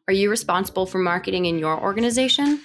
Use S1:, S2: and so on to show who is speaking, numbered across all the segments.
S1: Are you responsible for marketing in your organization?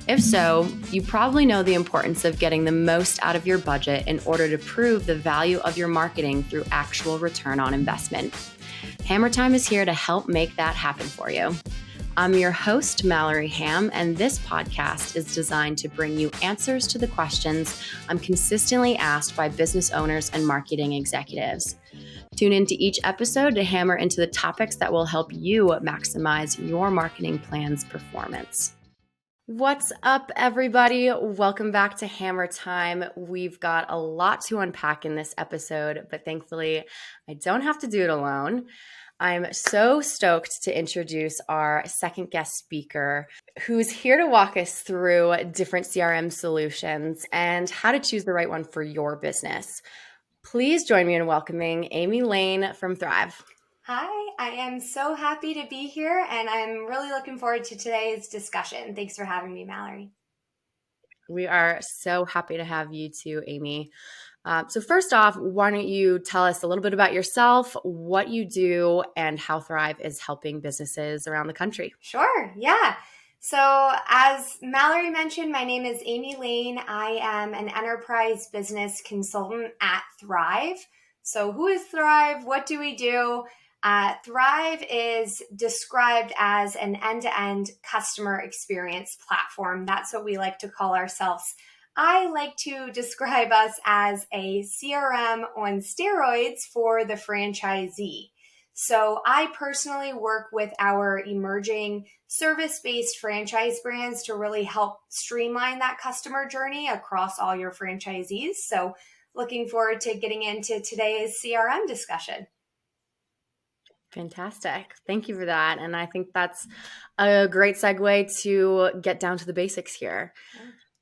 S1: If so, you probably know the importance of getting the most out of your budget in order to prove the value of your marketing through actual return on investment. Hammer Time is here to help make that happen for you. I'm your host, Mallory Ham, and this podcast is designed to bring you answers to the questions I'm consistently asked by business owners and marketing executives. Tune into each episode to hammer into the topics that will help you maximize your marketing plan's performance. What's up, everybody? Welcome back to Hammer Time. We've got a lot to unpack in this episode, but thankfully, I don't have to do it alone. I'm so stoked to introduce our second guest speaker, who's here to walk us through different CRM solutions and how to choose the right one for your business. Please join me in welcoming Amy Layne from Thryv.
S2: Hi, I am so happy to be here, and I'm really looking forward to today's discussion. Thanks for having me, Mallory.
S1: We are so happy to have you too, Amy. So first off, why don't you tell us a little bit about yourself, what you do, and how Thryv is helping businesses around the country?
S2: Sure, yeah. So as Mallory mentioned, my name is Amy Layne. I am an enterprise business consultant at Thryv. So who is Thryv? What do we do? Thryv is described as an end-to-end customer experience platform. That's what we like to call ourselves. I like to describe us as a CRM on steroids for the franchisee. So I personally work with our emerging service-based franchise brands to really help streamline that customer journey across all your franchisees. So looking forward to getting into today's CRM discussion.
S1: Fantastic. Thank you for that. And I think that's a great segue to get down to the basics here.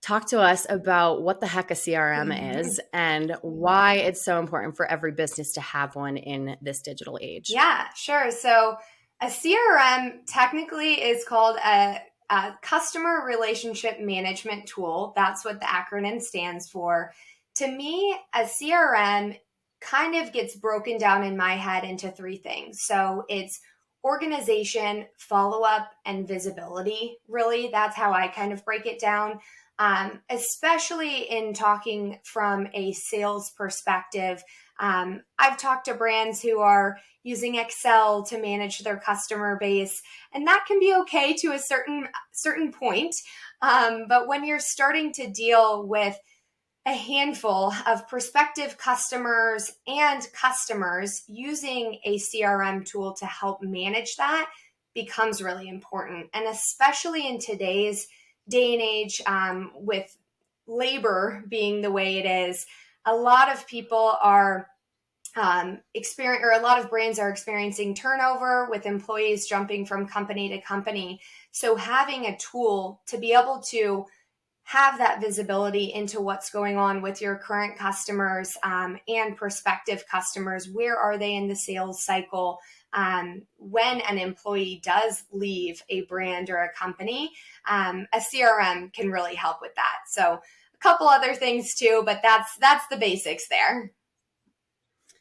S1: Talk to us about what the heck a CRM is and why it's so important for every business to have one in this digital age.
S2: Yeah, sure. So a CRM technically is called a customer relationship management tool. That's what the acronym stands for. To me, a CRM kind of gets broken down in my head into three things. So it's organization, follow-up, and visibility. Really, that's how I kind of break it down. Especially in talking from a sales perspective. I've talked to brands who are using Excel to manage their customer base, and that can be okay to a certain point. But when you're starting to deal with a handful of prospective customers and customers, using a CRM tool to help manage that becomes really important. And especially in today's day and age, with labor being the way it is, a lot of people are a lot of brands are experiencing turnover with employees jumping from company to company. So having a tool to be able to have that visibility into what's going on with your current customers and prospective customers. Where are they in the sales cycle? When an employee does leave a brand or a company, a CRM can really help with that. So a couple other things too, but that's the basics there.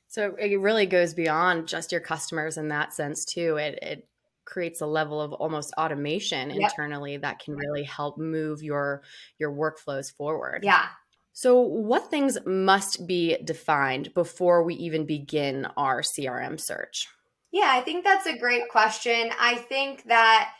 S1: So it really goes beyond just your customers in that sense too. It creates a level of almost automation internally that can really help move your workflows forward.
S2: Yeah.
S1: So what things must be defined before we even begin our CRM search?
S2: Yeah, I think that's a great question. I think that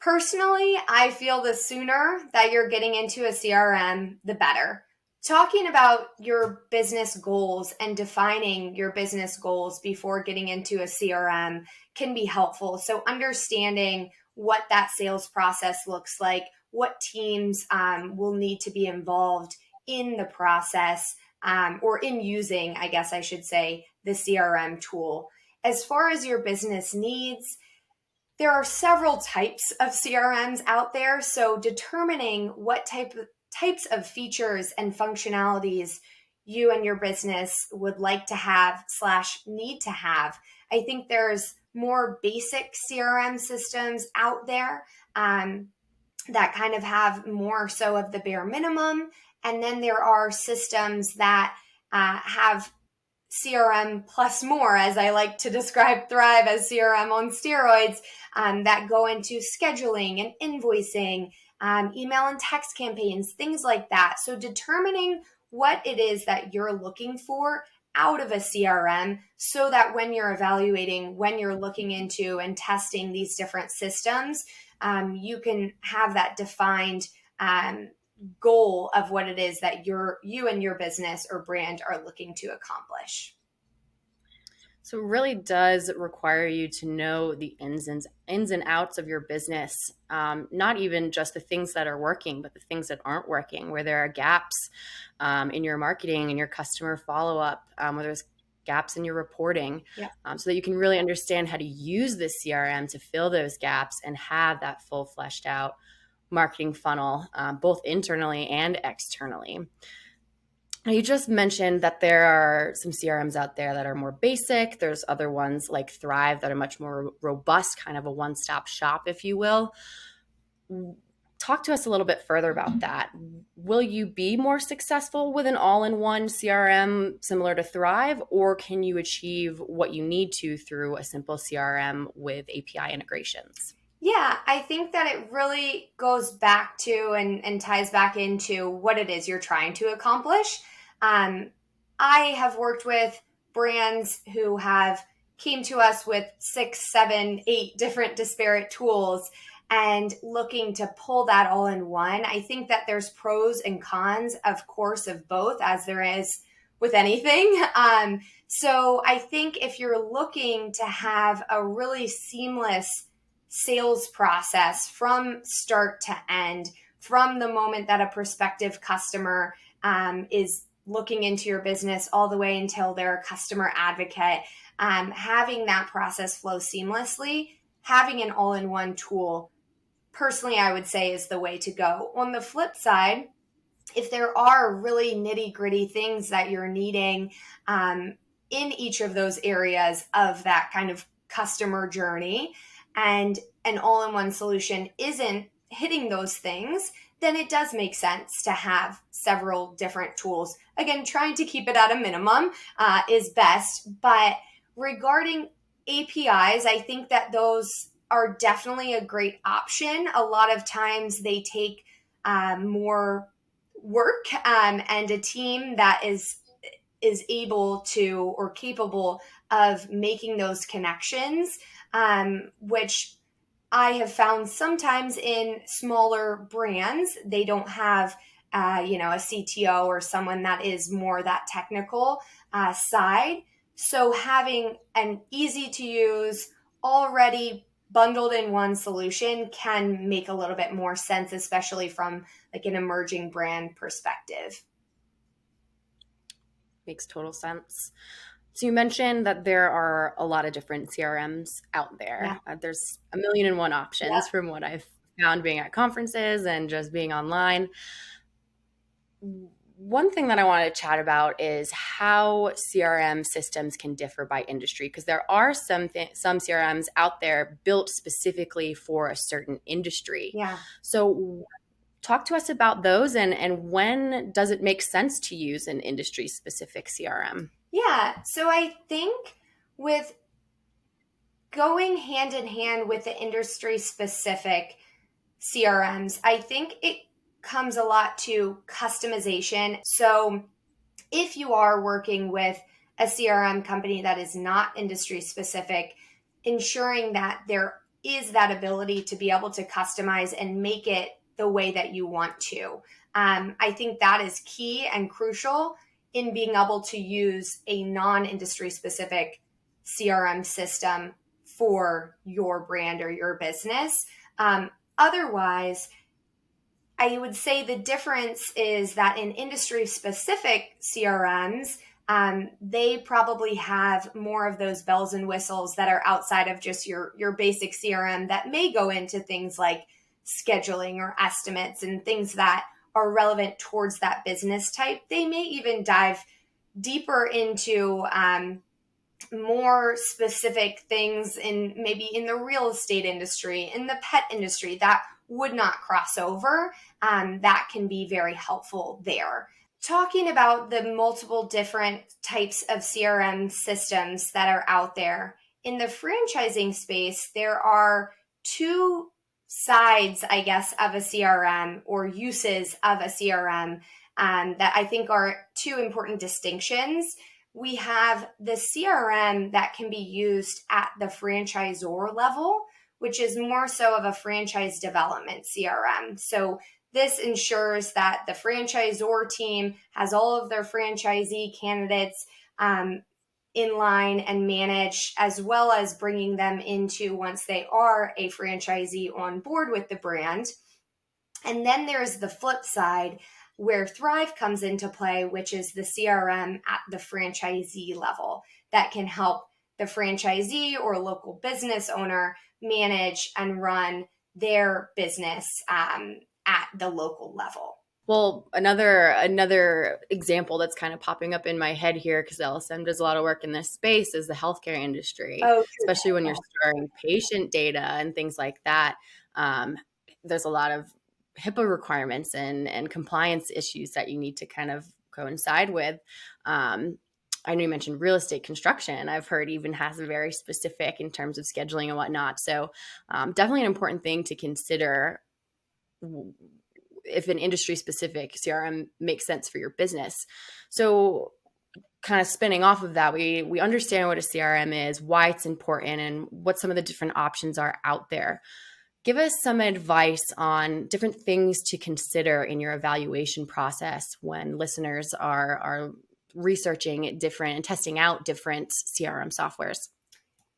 S2: personally, I feel the sooner that you're getting into a CRM, the better. Talking about your business goals and defining your business goals before getting into a CRM can be helpful. So understanding what that sales process looks like, what teams will need to be involved in the process or in using, I guess I should say, the CRM tool. As far as your business needs, there are several types of CRMs out there. So determining what types of features and functionalities you and your business would like to have / need to have. I think there's more basic CRM systems out there that kind of have more so of the bare minimum. And then there are systems that have CRM plus more, as I like to describe Thryv as CRM on steroids, that go into scheduling and invoicing, email and text campaigns, things like that. So determining what it is that you're looking for out of a CRM so that when you're evaluating, when you're looking into and testing these different systems, you can have that defined goal of what it is that you and your business or brand are looking to accomplish.
S1: So it really does require you to know the ins and outs of your business, not even just the things that are working, but the things that aren't working, where there are gaps in your marketing and your customer follow-up, where there's gaps in your reporting, so that you can really understand how to use the CRM to fill those gaps and have that full fleshed out marketing funnel, both internally and externally. Now, you just mentioned that there are some CRMs out there that are more basic. There's other ones like Thryv that are much more robust, kind of a one-stop shop, if you will. Talk to us a little bit further about that. Will you be more successful with an all-in-one CRM similar to Thryv, or can you achieve what you need to through a simple CRM with API integrations?
S2: Yeah, I think that it really goes back to and ties back into what it is you're trying to accomplish. I have worked with brands who have came to us with 6, 7, 8 different disparate tools and looking to pull that all in one. I think that there's pros and cons, of course, of both, as there is with anything. So I think if you're looking to have a really seamless sales process from start to end, from the moment that a prospective customer is looking into your business all the way until they're a customer advocate, having that process flow seamlessly, having an all-in-one tool, personally, I would say is the way to go. On the flip side, if there are really nitty-gritty things that you're needing in each of those areas of that kind of customer journey, and an all-in-one solution isn't hitting those things, then it does make sense to have several different tools. Again, trying to keep it at a minimum is best. But regarding APIs, I think that those are definitely a great option. A lot of times they take more work and a team that is able to or capable of making those connections, which I have found sometimes in smaller brands, they don't have, a CTO or someone that is more that technical side. So having an easy to use, already bundled in one solution can make a little bit more sense, especially from like an emerging brand perspective.
S1: Makes total sense. So you mentioned that there are a lot of different CRMs out there.
S2: Yeah.
S1: There's a million and one options
S2: Yeah.
S1: from what I've found being at conferences and just being online. One thing that I want to chat about is how CRM systems can differ by industry, because there are some CRMs out there built specifically for a certain industry.
S2: Yeah.
S1: So talk to us about those, and when does it make sense to use an industry-specific CRM?
S2: Yeah. So I think with going hand in hand with the industry specific CRMs, I think it comes a lot to customization. So if you are working with a CRM company that is not industry specific, ensuring that there is that ability to be able to customize and make it the way that you want to. I think that is key and crucial in being able to use a non-industry specific CRM system for your brand or your business. Otherwise, I would say the difference is that in industry specific CRMs, they probably have more of those bells and whistles that are outside of just your basic CRM that may go into things like scheduling or estimates and things that are relevant towards that business type. They may even dive deeper into more specific things in maybe in the real estate industry, in the pet industry that would not cross over. That can be very helpful there. talking about the multiple different types of CRM systems that are out there, in the franchising space, there are two sides, I guess, of a CRM or uses of a CRM that I think are two important distinctions. We have the CRM that can be used at the franchisor level, which is more so of a franchise development CRM. So this ensures that the franchisor team has all of their franchisee candidates in line and managed, as well as bringing them into, once they are a franchisee, on board with the brand. And then there's the flip side where Thryv comes into play, which is the CRM at the franchisee level that can help the franchisee or local business owner manage and run their business at the local level.
S1: Well, another example that's kind of popping up in my head here, because LSM does a lot of work in this space, is the healthcare industry, especially when you're storing patient data and things like that. There's a lot of HIPAA requirements and compliance issues that you need to kind of coincide with. I know you mentioned real estate construction. I've heard even has a very specific in terms of scheduling and whatnot. So definitely an important thing to consider if an industry specific CRM makes sense for your business. So kind of spinning off of that, we understand what a CRM is, why it's important, and what some of the different options are out there. Give us some advice on different things to consider in your evaluation process when listeners are researching different and testing out different CRM softwares.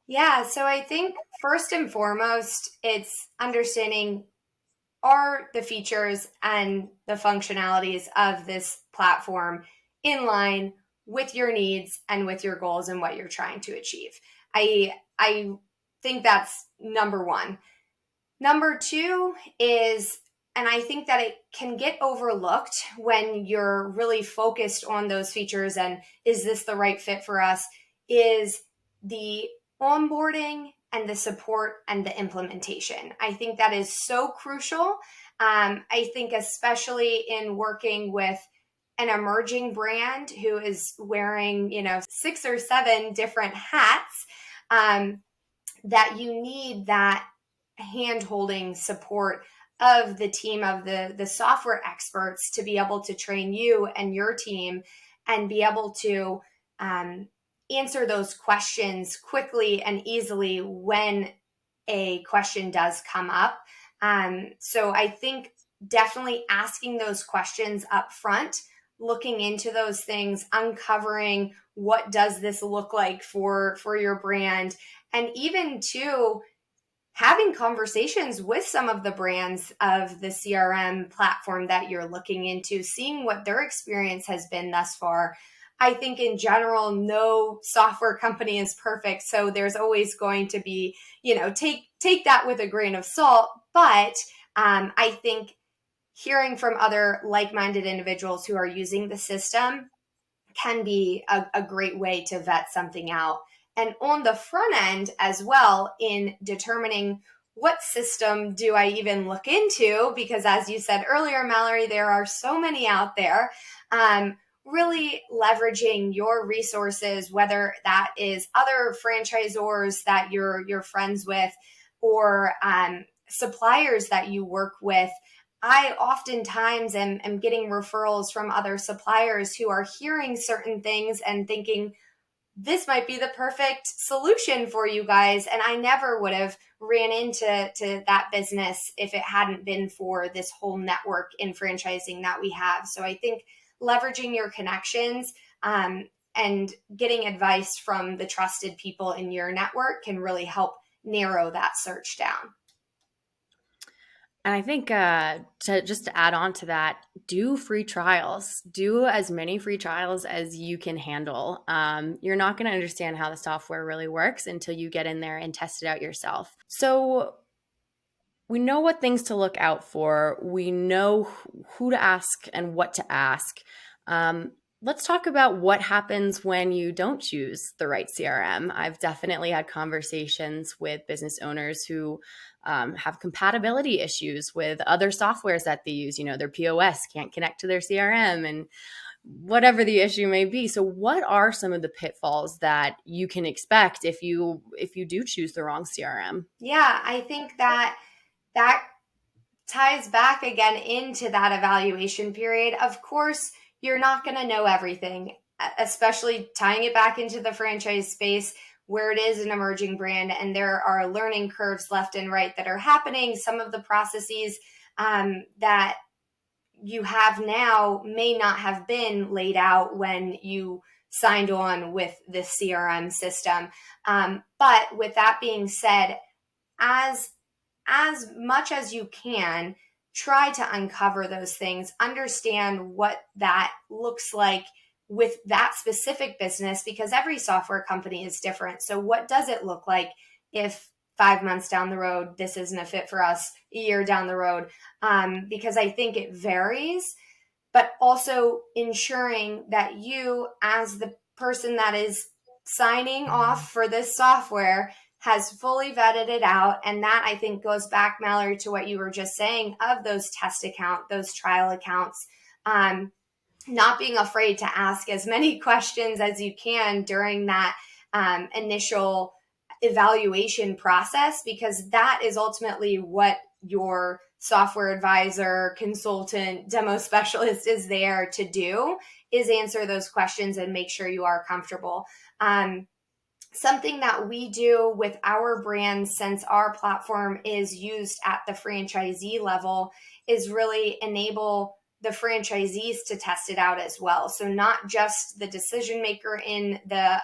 S2: Yeah, so I think first and foremost, it's understanding, are the features and the functionalities of this platform in line with your needs and with your goals and what you're trying to achieve? I think that's number one. Number two is, and I think that it can get overlooked when you're really focused on those features and is this the right fit for us, is the onboarding and the support and the implementation. I think that is so crucial. I think especially in working with an emerging brand who is wearing, 6 or 7 different hats, that you need that hand-holding support of the team of the software experts to be able to train you and your team and be able to answer those questions quickly and easily when a question does come up. So I think definitely asking those questions up front, looking into those things, uncovering what does this look like for your brand, and even to having conversations with some of the brands of the CRM platform that you're looking into, seeing what their experience has been thus far. I think in general, no software company is perfect. So there's always going to be, take that with a grain of salt. But I think hearing from other like-minded individuals who are using the system can be a great way to vet something out. And on the front end as well, in determining what system do I even look into, because as you said earlier, Mallory, there are so many out there. Really leveraging your resources, whether that is other franchisors that you're friends with or suppliers that you work with. I oftentimes am getting referrals from other suppliers who are hearing certain things and thinking, this might be the perfect solution for you guys. And I never would have ran into that business if it hadn't been for this whole network in franchising that we have. So I think leveraging your connections and getting advice from the trusted people in your network can really help narrow that search down.
S1: And I think to add on to that, do free trials. Do as many free trials as you can handle. You're not going to understand how the software really works until you get in there and test it out yourself. So we know what things to look out for. We know who to ask and what to ask. Let's talk about what happens when you don't choose the right CRM. I've definitely had conversations with business owners who have compatibility issues with other softwares that they use. Their POS can't connect to their CRM, and whatever the issue may be. So what are some of the pitfalls that you can expect if you do choose the wrong CRM?
S2: Yeah, I think that ties back again into that evaluation period. Of course, you're not going to know everything, especially tying it back into the franchise space where it is an emerging brand and there are learning curves left and right that are happening. Some of the processes that you have now may not have been laid out when you signed on with the CRM system. But with that being said, as much as you can, try to uncover those things, understand what that looks like with that specific business, because every software company is different. So what does it look like if 5 months down the road this isn't a fit for us, a year down the road? Because I think it varies, but also ensuring that you, as the person that is signing off for this software, has fully vetted it out. And that, I think, goes back, Mallory, to what you were just saying of those test account, those trial accounts. Not being afraid to ask as many questions as you can during that initial evaluation process, because that is ultimately what your software advisor, consultant, demo specialist is there to do, is answer those questions and make sure you are comfortable. Something that we do with our brands, since our platform is used at the franchisee level, is really enable the franchisees to test it out as well. So not just the decision maker in the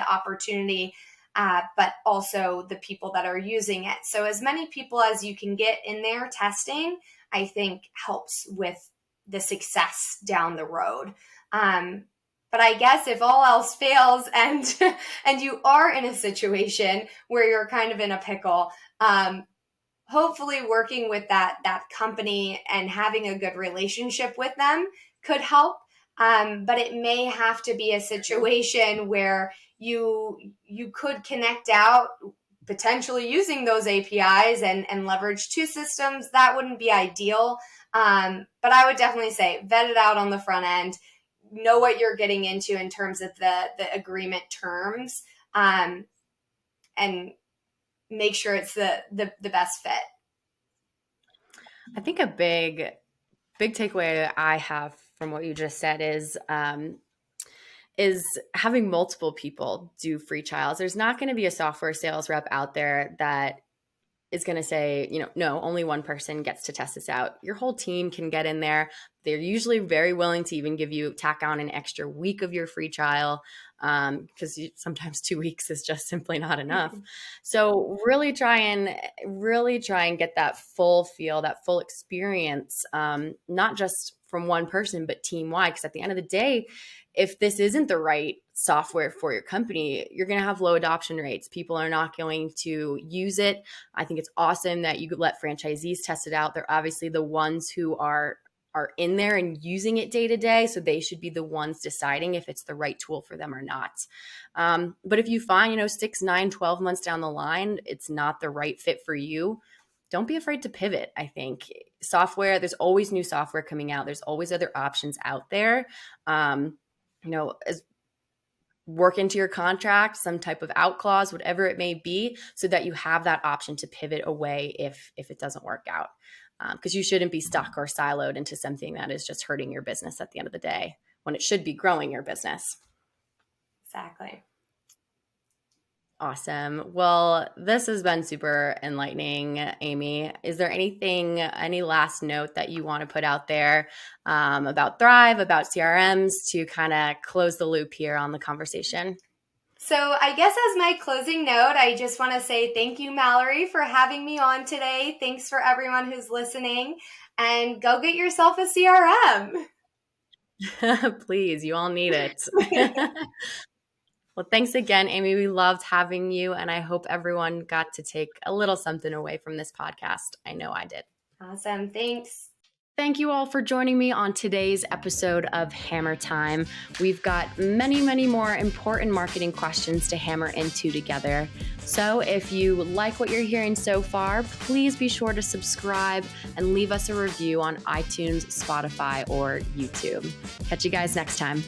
S2: opportunity, but also the people that are using it. So as many people as you can get in there testing, I think helps with the success down the road. But I guess if all else fails and and you are in a situation where you're kind of in a pickle, hopefully working with that company and having a good relationship with them could help. But it may have to be a situation where you could connect out, potentially using those APIs and leverage two systems. That wouldn't be ideal. But I would definitely say vet it out on the front end, know what you're getting into in terms of the agreement terms, and make sure it's the best fit.
S1: I think a big takeaway I have from what you just said is having multiple people do free trials. There's not going to be a software sales rep out there that is going to say, no, only one person gets to test this out. Your whole team can get in there. They're usually very willing to even tack on an extra week of your free trial, because sometimes 2 weeks is just simply not enough. So really try and get that full feel, that full experience, not just from one person, but team wide. Because at the end of the day, if this isn't the right software for your company, you're going to have low adoption rates. People are not going to use it. I think it's awesome that you let franchisees test it out. They're obviously the ones who are in there and using it day to day. So they should be the ones deciding if it's the right tool for them or not. But if you find, 6, 9, 12 months down the line, it's not the right fit for you, don't be afraid to pivot. I think software, there's always new software coming out. There's always other options out there. As work into your contract some type of out clause, whatever it may be, so that you have that option to pivot away if it doesn't work out. Because you shouldn't be stuck or siloed into something that is just hurting your business at the end of the day, when it should be growing your business.
S2: Exactly.
S1: Awesome. Well, this has been super enlightening, Amy. Is there any last note that you want to put out there about Thryv, about CRMs, to kind of close the loop here on the conversation?
S2: So I guess as my closing note, I just want to say thank you, Mallory, for having me on today. Thanks for everyone who's listening, and go get yourself a CRM.
S1: Please, you all need it. Well, thanks again, Amy. We loved having you, and I hope everyone got to take a little something away from this podcast. I know I did.
S2: Awesome. Thanks.
S1: Thank you all for joining me on today's episode of Hammer Time. We've got many, many more important marketing questions to hammer into together. So if you like what you're hearing so far, please be sure to subscribe and leave us a review on iTunes, Spotify, or YouTube. Catch you guys next time.